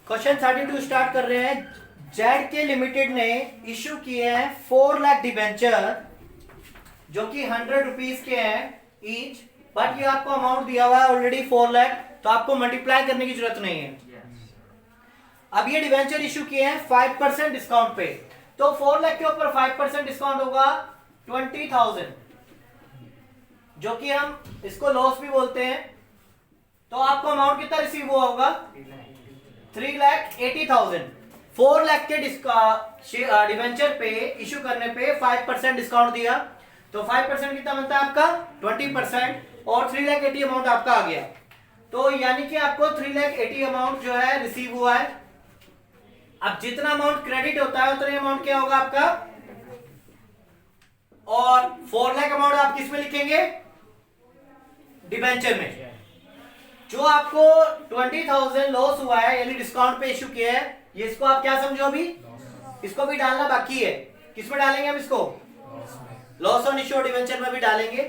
Question 32 start कर रहे हैं। जेड के लिमिटेड ने इशू किए हैं 4 लाख डिबेंचर जो कि 100 रुपीज के हैं ईच, बट ये आपको अमाउंट दिया हुआ है ऑलरेडी 4 लाख, तो आपको मल्टीप्लाई करने की जरूरत नहीं है। अब ये डिबेंचर इशू किए हैं 5% डिस्काउंट पे, तो 4 लाख के ऊपर 5% डिस्काउंट होगा 20,000, जो कि हम इसको लॉस भी बोलते हैं। तो आपको अमाउंट कितना रिसीव हुआ होगा 3,80,000। 4 लाख के डिवेंचर पे इशू करने पे 5% डिस्काउंट दिया, तो 5% कितना बनता है आपका 20%, और 3,80,000 अमाउंट आपका आ गया। तो यानी कि आपको 3,80,000 अमाउंट जो है रिसीव हुआ है। अब जितना अमाउंट क्रेडिट होता है उतना अमाउंट क्या होगा आपका, और 4 लाख अमाउंट आप किस में लिखेंगे, डिवेंचर में। जो आपको 20,000 लॉस हुआ है यानी डिस्काउंट पे इशू किया है, ये इसको आप क्या समझो, अभी इसको भी डालना बाकी है। किस में डालेंगे हम इसको, लॉस ऑन इशू डिवेंचर में भी डालेंगे।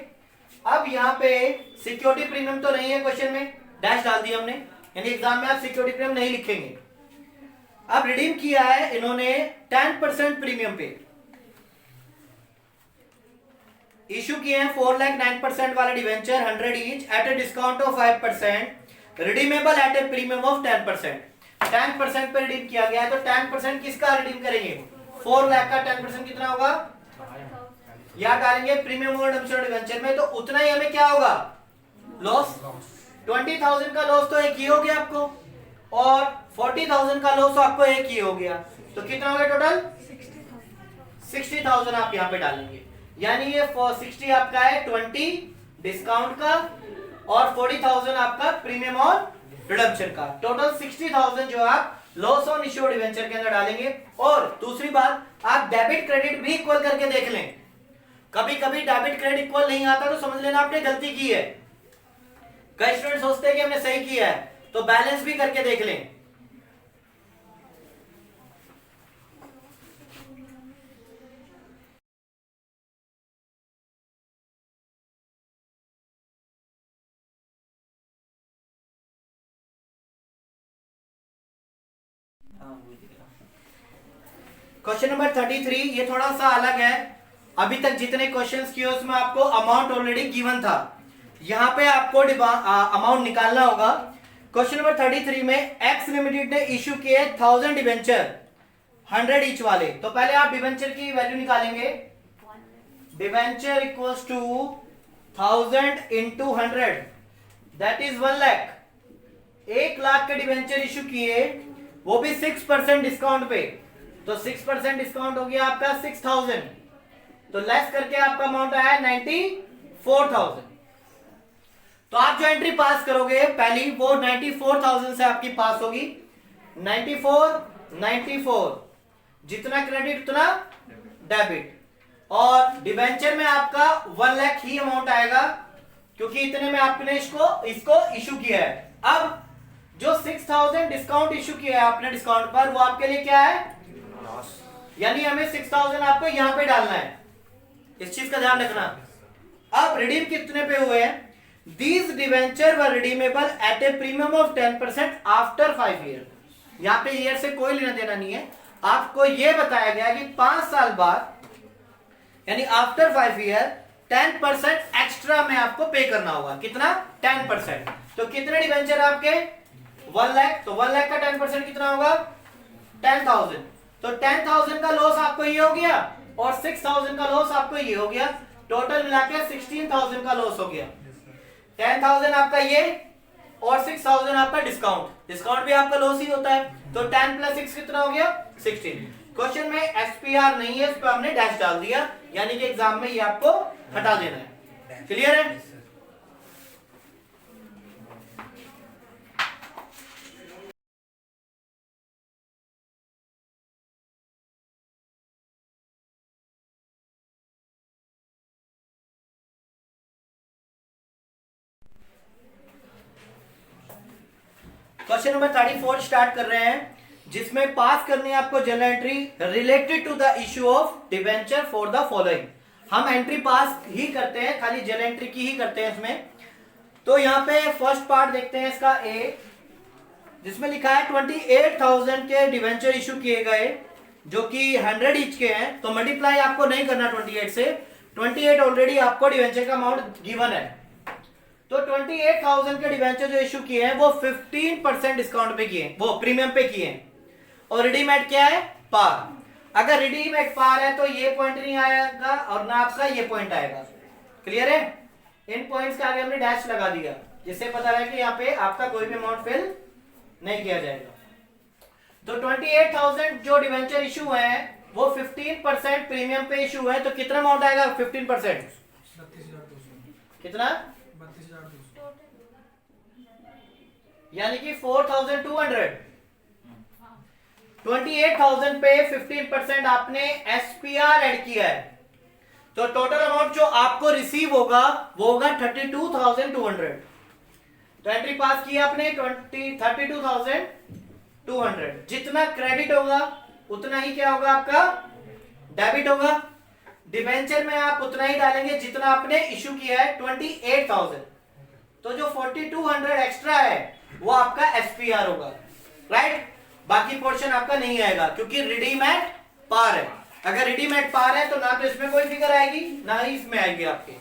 अब यहाँ पे सिक्योरिटी प्रीमियम तो नहीं है, क्वेश्चन में डैश डाल दिया हमने, यानी एग्जाम में आप सिक्योरिटी प्रीमियम नहीं लिखेंगे। अब रिडीम किया है इन्होंने 10% प्रीमियम पे, इशू किए हैं 4 लाख 9% वाले debenture 100 each eight a discount of 5%, redeemable eight A premium of 10%। 10% पे रिडीम किया गया है, तो 10% किसका रिडीम करेंगे, 4 लाख का 10% कितना होगा, या डालेंगे प्रीमियम और डिवेंचर में, तो उतना ही हमें क्या होगा लॉस। 20,000 का लॉस तो एक ही हो गया आपको, और 40,000 का लॉस आपको एक ही हो गया, तो कितना हो गया टोटल 60,000 आप यहाँ पे डालेंगे। यानी ये 60 आपका है 20 डिस्काउंट का, और 40,000 आपका प्रीमियम और रिडम्पशन का, टोटल 60,000 जो आप लॉस ऑन इश्यू डिवेंचर के अंदर डालेंगे। और दूसरी बात, आप डेबिट क्रेडिट भी इक्वल करके देख लें। कभी कभी डेबिट क्रेडिट इक्वल नहीं आता तो समझ लेना आपने गलती की है। कई स्टूडेंट सोचते हैं कि हमने सही किया है, तो बैलेंस भी करके देख लें। क्वेश्चन नंबर 33, ये थोड़ा सा अलग है। अभी तक जितने क्वेश्चंस किए उसमें आपको अमाउंट ऑलरेडी गिवन था, यहां पे आपको अमाउंट निकालना होगा। क्वेश्चन नंबर 33 में एक्स लिमिटेड ने इशू किए 1000 डिवेंचर 100 ईच वाले, तो पहले आप डिवेंचर की वैल्यू निकालेंगे। Debenture equals to 1000 into 100, that is 1 lakh. 1 lakh के डिवेंचर इशू किए, वो भी 6% डिस्काउंट पे, तो 6% डिस्काउंट हो गया आपका 6,000, तो लेस करके आपका अमाउंट आया 94,000। तो आप जो एंट्री पास करोगे पहली, वो 94,000 से आपकी पास होगी। 94 जितना क्रेडिट उतना डेबिट, और डिवेंचर में आपका 1 लाख ही अमाउंट आएगा, क्योंकि इतने में आपने इसको इशू किया है। अब जो 6,000 डिस्काउंट इशू किया है आपने डिस्काउंट पर, वो आपके लिए क्या है, यानी हमें 6,000 आपको यहां पे डालना है, इस चीज का ध्यान रखना। अब रिडीम कितने पे हुए हैं, these debenture were redeemable eight A premium of 10% after 5 year. यहां पे ईयर से कोई लेना देना नहीं है, आपको यह बताया गया कि 5 साल बाद यानी आफ्टर 5 ईयर 10% एक्स्ट्रा में आपको पे करना होगा। कितना, 10%। तो कितने डिवेंचर आपके 1 लाख, तो 1 लाख का 10% कितना होगा 10,000, तो 10,000 का लॉस आपको ये हो गया, और 6,000 का लॉस आपको ये हो गया, टोटल मिला के 16,000 का लॉस हो गया। 10,000 आपका ये, और 6,000 आपका डिस्काउंट भी आपका लॉस ही होता है, तो 10 प्लस 6 कितना हो गया 16। क्वेश्चन में एसपीआर नहीं है, इस पर हमने डैश डाल दिया, यानी कि एग्जाम में ये आपको हटा देना है। क्लियर है। क्वेश्चन नंबर 34 स्टार्ट कर रहे हैं, जिसमें पास करनी है आपको journal entry related to the issue of debenture for the following. हम एंट्री पास ही करते हैं, खाली जनरल एंट्री की ही करते हैं इसमें। तो यहाँ पे फर्स्ट पार्ट देखते हैं इसका, ए जिसमें लिखा है 28,000 के डिवेंचर इशू किए गए जो कि 100 ईच के हैं, तो मल्टीप्लाई आपको नहीं करना 28 से, 28 ऑलरेडी आपको डिवेंचर का अमाउंट गिवन है। तो 28,000 के डिवेंचर जो इशू किए हैं वो 15% डिस्काउंट पे किए, वो प्रीमियम पे किए हैं। और रिडीम एट क्या है? पार। अगर रिडीम एट पार है तो ये पॉइंट नहीं आएगा और ना आपका ये पॉइंट आएगा। क्लियर है? इन पॉइंट्स के आगे हमने डैश लगा दिया जिससे पता है कि यहाँ पे आपका कोई भी अमाउंट फिल नहीं किया जाएगा। तो 28,000 जो डिवेंचर इशू है वो 15% प्रीमियम पे इशू है, तो कितना अमाउंट आएगा 15%? 32,200। कितना? 32,200, यानी कि 4,200। 28,000 पे 15% आपने एसपीआर ऐड किया है, तो टोटल अमाउंट जो आपको रिसीव होगा वो होगा 32,200। तो एंट्री पास किया आपने 32,200। जितना क्रेडिट होगा उतना ही क्या होगा आपका डेबिट होगा। डिबेंचर में आप उतना ही डालेंगे जितना आपने इशू किया है 28,000, तो जो 4,200 एक्स्ट्रा है वो आपका एसपीआर होगा, राइट। बाकी पोर्शन आपका नहीं आएगा क्योंकि रिडीम एट पार है। अगर रिडीम एट पार है तो ना तो इसमें कोई फिगर आएगी ना ही इसमें आएगी आपके।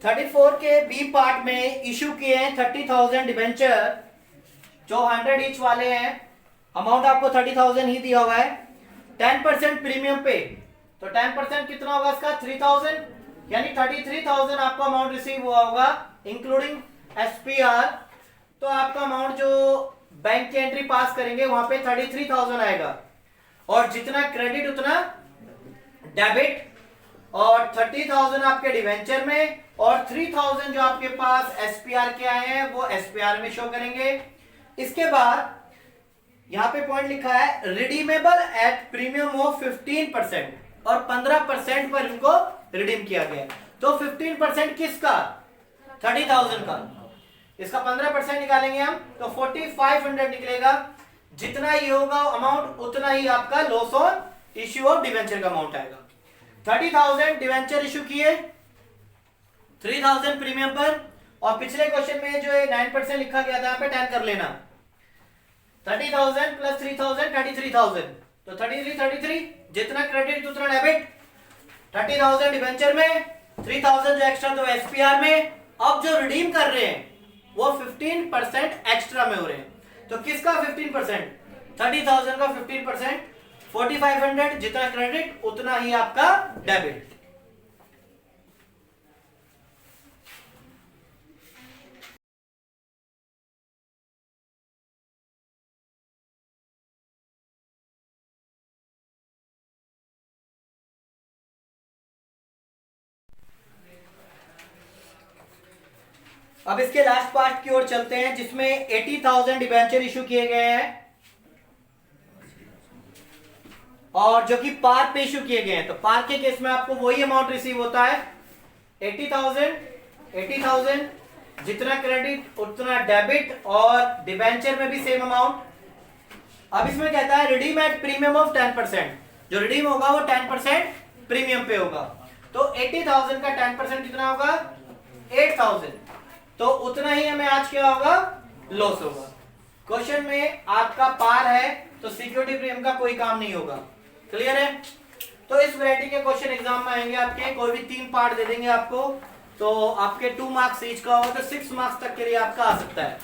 थर्टी फोर के बी पार्ट में इशू किए हैं 30,000 डिबेंचर जो 100 ईच वाले हैं, अमाउंट आपको 30,000 ही दिया हुआ है। 10% प्रीमियम पे, तो 10% कितना होगा इसका 3,000, यानी 33,000 आपको अमाउंट रिसीव हुआ होगा इंक्लूडिंग एसपीआर। तो आपका अमाउंट जो बैंक की एंट्री पास करेंगे वहां पे 33,000 आएगा, और जितना क्रेडिट उतना डेबिट, और 30,000 आपके डिवेंचर में और 3,000 जो आपके पास एसपीआर के आए हैं वो एसपीआर में शो करेंगे। इसके बाद यहां पे पॉइंट लिखा है रिडीमेबल एट प्रीमियम ऑफ 15%, और 15% पर इनको रिडीम किया गया। तो 15% किसका? 30,000 का। इसका 15% निकालेंगे हम तो 4,500 निकलेगा। जितना ही होगा अमाउंट उतना ही आपका loss on issue of debenture का अमाउंट आएगा। 30,000 डिवेंचर इशू किए 3,000 प्रीमियम पर, और पिछले क्वेश्चन में जो 9% लिखा गया था यहाँ पे 10 कर लेना। 30,000 प्लस 3,000 33,000, तो 33 जितना क्रेडिट उतना डेबिट। 30,000 डिवेंचर में, 3,000 जो एक्स्ट्रा तो एसपीआर में। अब जो रिडीम कर रहे हैं वो 15% एक्स्ट्रा में हो रहे हैं, तो किसका 15%? 30,000 का 15%, 4,500 जितना क्रेडिट उतना ही आपका डेबिट। अब इसके लास्ट पार्ट की ओर चलते हैं जिसमें 80,000 डिबेंचर इशू किए गए हैं और जो कि पार पे इशू किए गए हैं। तो पार के केस में आपको वही अमाउंट रिसीव होता है 80,000 जितना क्रेडिट उतना डेबिट, और डिबेंचर में भी सेम अमाउंट। अब इसमें कहता है रिडीम एट प्रीमियम ऑफ 10%, जो रिडीम होगा वो 10% प्रीमियम पे होगा। तो 80,000 का 10% कितना होगा 8,000, तो उतना ही हमें आज क्या होगा लॉस होगा। क्वेश्चन में आपका पार है तो सिक्योरिटी प्रीमियम का कोई काम नहीं होगा। क्लियर है? तो इस वैरायटी के क्वेश्चन एग्जाम में आएंगे आपके, कोई भी 3 पार्ट दे देंगे आपको, तो आपके 2 मार्क्स ईच का होगा, तो 6 मार्क्स तक के लिए आपका आ सकता है।